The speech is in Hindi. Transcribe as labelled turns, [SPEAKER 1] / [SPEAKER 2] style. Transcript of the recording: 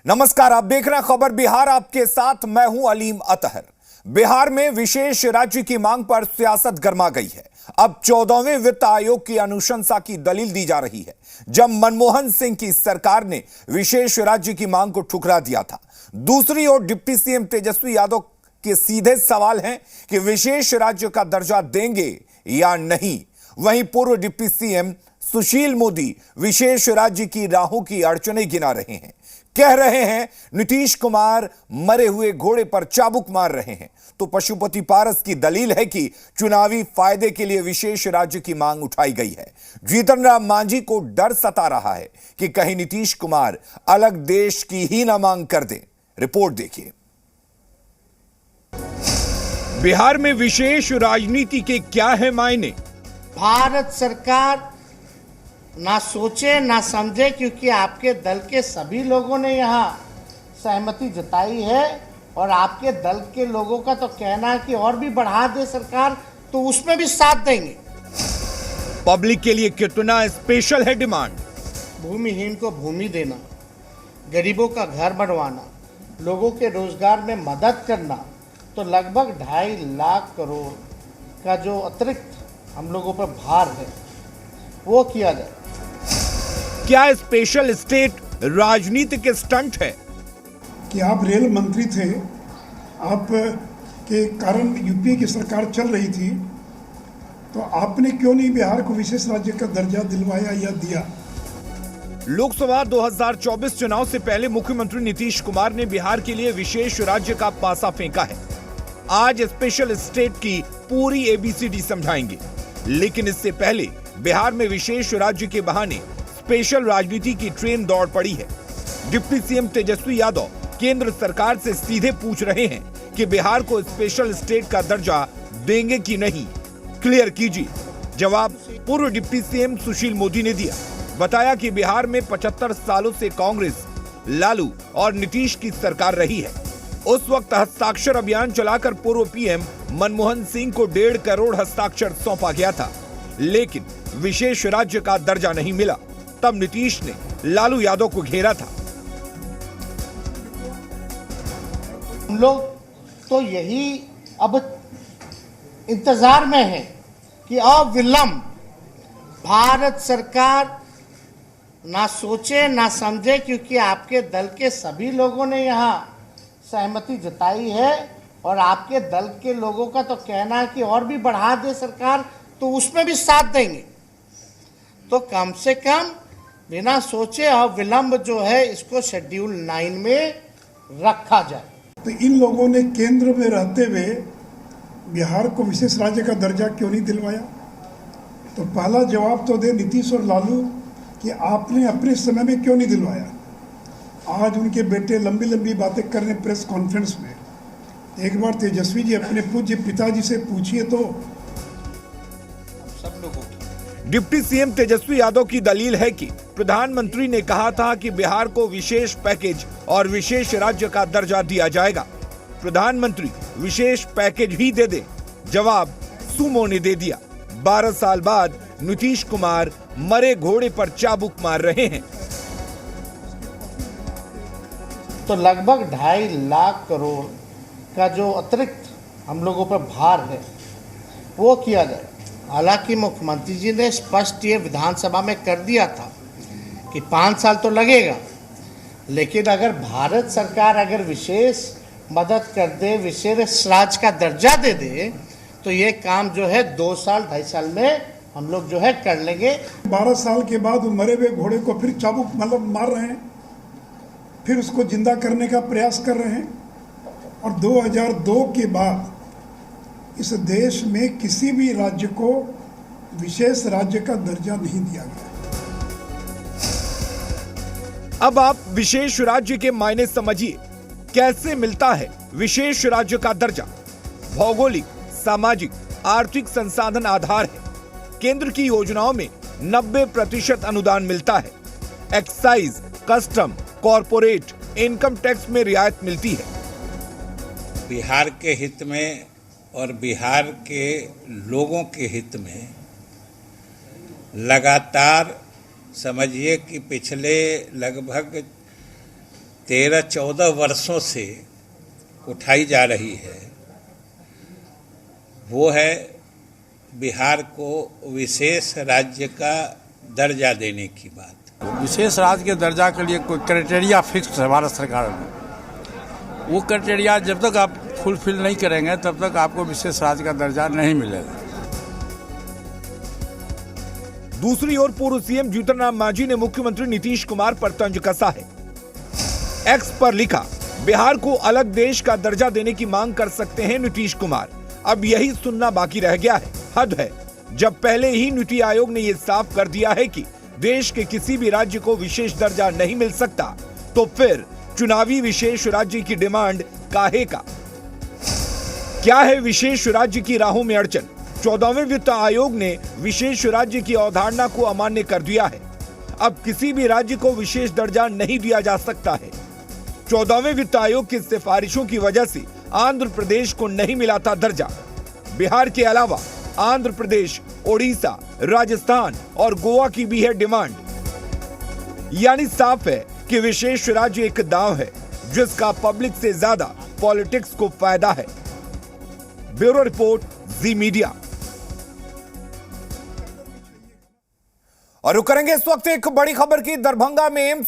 [SPEAKER 1] नमस्कार, आप देख रहे हैं खबर बिहार। आपके साथ मैं हूं अलीम अतहर। बिहार में विशेष राज्य की मांग पर सियासत गर्मा गई है। अब 14वें वित्त आयोग की अनुशंसा की दलील दी जा रही है। जब मनमोहन सिंह की सरकार ने विशेष राज्य की मांग को ठुकरा दिया था, दूसरी ओर डिप्टी सीएम तेजस्वी यादव के सीधे सवाल हैं कि विशेष राज्य का दर्जा देंगे या नहीं। वहीं पूर्व डिप्टी सीएम सुशील मोदी विशेष राज्य की राहों की अड़चनें गिना रहे हैं। कह रहे हैं नीतीश कुमार मरे हुए घोड़े पर चाबुक मार रहे हैं। तो पशुपति पारस की दलील है कि चुनावी फायदे के लिए विशेष राज्य की मांग उठाई गई है। जीतन राम मांझी को डर सता रहा है कि कहीं नीतीश कुमार अलग देश की ही ना मांग कर दें। रिपोर्ट देखिए। बिहार में विशेष राजनीति के क्या है मायने?
[SPEAKER 2] भारत सरकार ना सोचे ना समझे, क्योंकि आपके दल के सभी लोगों ने यहाँ सहमति जताई है और आपके दल के लोगों का तो कहना है कि और भी बढ़ा दे सरकार तो उसमें भी साथ देंगे।
[SPEAKER 1] पब्लिक के लिए कितना स्पेशल है डिमांड?
[SPEAKER 2] भूमिहीन को भूमि देना, गरीबों का घर बनवाना, लोगों के रोजगार में मदद करना, तो लगभग 2.5 लाख करोड़ का जो अतिरिक्त हम लोगों पर भार है वो किया जाए।
[SPEAKER 1] क्या स्पेशल स्टेट राजनीतिक स्टंट है?
[SPEAKER 3] कि आप रेल मंत्री थे, आप के कारण यूपीए की सरकार चल रही थी, तो आपने क्यों नहीं बिहार को विशेष राज्य का दर्जा दिलवाया या दिया?
[SPEAKER 1] लोकसभा 2024 चुनाव से पहले मुख्यमंत्री नीतीश कुमार ने बिहार के लिए विशेष राज्य का पासा फेंका है। आज स्पेशल स्टेट की पूरी एबीसीडी समझाएंगे, लेकिन इससे पहले बिहार में विशेष राज्य के बहाने स्पेशल राजनीति की ट्रेन दौड़ पड़ी है। डिप्टी सीएम तेजस्वी यादव केंद्र सरकार से सीधे पूछ रहे हैं कि बिहार को स्पेशल स्टेट का दर्जा देंगे कि नहीं। क्लियर कीजिए। जवाब पूर्व डिप्टी सीएम सुशील मोदी ने दिया। बताया कि बिहार में 75 सालों से कांग्रेस, लालू और नीतीश की सरकार रही है। उस वक्त हस्ताक्षर अभियान चलाकर पूर्व पीएम मनमोहन सिंह को 1.5 करोड़ हस्ताक्षर सौंपा गया था, लेकिन विशेष राज्य का दर्जा नहीं मिला। तब नीतीश ने लालू यादव को घेरा था।
[SPEAKER 2] हम लोग तो यही अब इंतजार में है कि अविलंब भारत सरकार ना सोचे ना समझे, क्योंकि आपके दल के सभी लोगों ने यहाँ सहमति जताई है और आपके दल के लोगों का तो कहना है कि और भी बढ़ा दे सरकार तो उसमें भी साथ देंगे। तो कम से कम बिना सोचे और विलंब जो है इसको शेड्यूल 9 में रखा जाए।
[SPEAKER 3] तो इन लोगों ने केंद्र में रहते हुए बिहार को विशेष राज्य का दर्जा क्यों नहीं दिलवाया? तो पहला जवाब तो दे नीतीश और लालू कि आपने अपने समय में क्यों नहीं दिलवाया। आज उनके बेटे लंबी लंबी बातें कर रहे प्रेस कॉन्फ्रेंस में। एक बार तेजस्वी जी अपने पूज्य पिताजी से पूछिए तो।
[SPEAKER 2] सब लोगों की
[SPEAKER 1] डिप्टी सीएम तेजस्वी यादव की दलील है कि प्रधानमंत्री ने कहा था कि बिहार को विशेष पैकेज और विशेष राज्य का दर्जा दिया जाएगा। प्रधानमंत्री विशेष पैकेज ही दे दे। जवाब सुमो ने दे दिया। 12 साल बाद नीतीश कुमार मरे घोड़े पर चाबुक मार रहे हैं।
[SPEAKER 2] तो लगभग 2.5 लाख करोड़ का जो अतिरिक्त हम लोगों पर भार है वो किया जाए। हालांकि मुख्यमंत्री जी ने स्पष्ट ये विधानसभा में कर दिया था कि 5 साल तो लगेगा, लेकिन अगर भारत सरकार अगर विशेष मदद कर दे, विशेष राज्य का दर्जा दे दे, तो ये काम जो है 2 साल 2.5 साल में हम लोग जो है कर लेंगे।
[SPEAKER 3] 12 साल के बाद मरे हुए घोड़े को फिर चाबुक मार रहे हैं, फिर उसको जिंदा करने का प्रयास कर रहे हैं। और 2002 के बाद इस देश में किसी भी राज्य को विशेष राज्य का दर्जा नहीं दिया गया।
[SPEAKER 1] अब आप विशेष राज्य के मायने समझिए। कैसे मिलता है विशेष राज्य का दर्जा? भौगोलिक, सामाजिक, आर्थिक संसाधन आधार है। केंद्र की योजनाओं में 90% अनुदान मिलता है। Excise, custom, corporate income tax में रियायत मिलती है।
[SPEAKER 4] बिहार के हित में और बिहार के लोगों के हित में लगातार समझिए कि पिछले लगभग 13-14 वर्षों से उठाई जा रही है, वो है बिहार को विशेष राज्य का दर्जा देने की बात।
[SPEAKER 5] विशेष राज्य के दर्जा के लिए कोई क्राइटेरिया फिक्स है भारत सरकार में। वो क्राइटेरिया जब तक आप फुलफिल नहीं करेंगे तब तक आपको विशेष राज्य का दर्जा नहीं मिलेगा।
[SPEAKER 1] दूसरी ओर पूर्व सीएम जीतनराम मांझी ने मुख्यमंत्री नीतीश कुमार पर तंज कसा है। एक्स पर लिखा, बिहार को अलग देश का दर्जा देने की मांग कर सकते हैं नीतीश कुमार, अब यही सुनना बाकी रह गया है। हद है, जब पहले ही नीति आयोग ने यह साफ कर दिया है कि देश के किसी भी राज्य को विशेष दर्जा नहीं मिल सकता, तो फिर चुनावी विशेष राज्य की डिमांड काहे का? क्या है विशेष राज्य की राहों में अड़चन? 14वें वित्त आयोग ने विशेष राज्य की अवधारणा को अमान्य कर दिया है। अब किसी भी राज्य को विशेष दर्जा नहीं दिया जा सकता है। 14वें वित्त आयोग की सिफारिशों की वजह से आंध्र प्रदेश को नहीं मिला था दर्जा। बिहार के अलावा आंध्र प्रदेश, ओडिशा, राजस्थान और गोवा की भी है डिमांड। यानी साफ है कि विशेष राज्य एक दांव है जिसका पब्लिक से ज्यादा पॉलिटिक्स को फायदा है। ब्यूरो रिपोर्ट, जी मीडिया। और रुक करेंगे इस वक्त एक बड़ी खबर की। दरभंगा में एम्स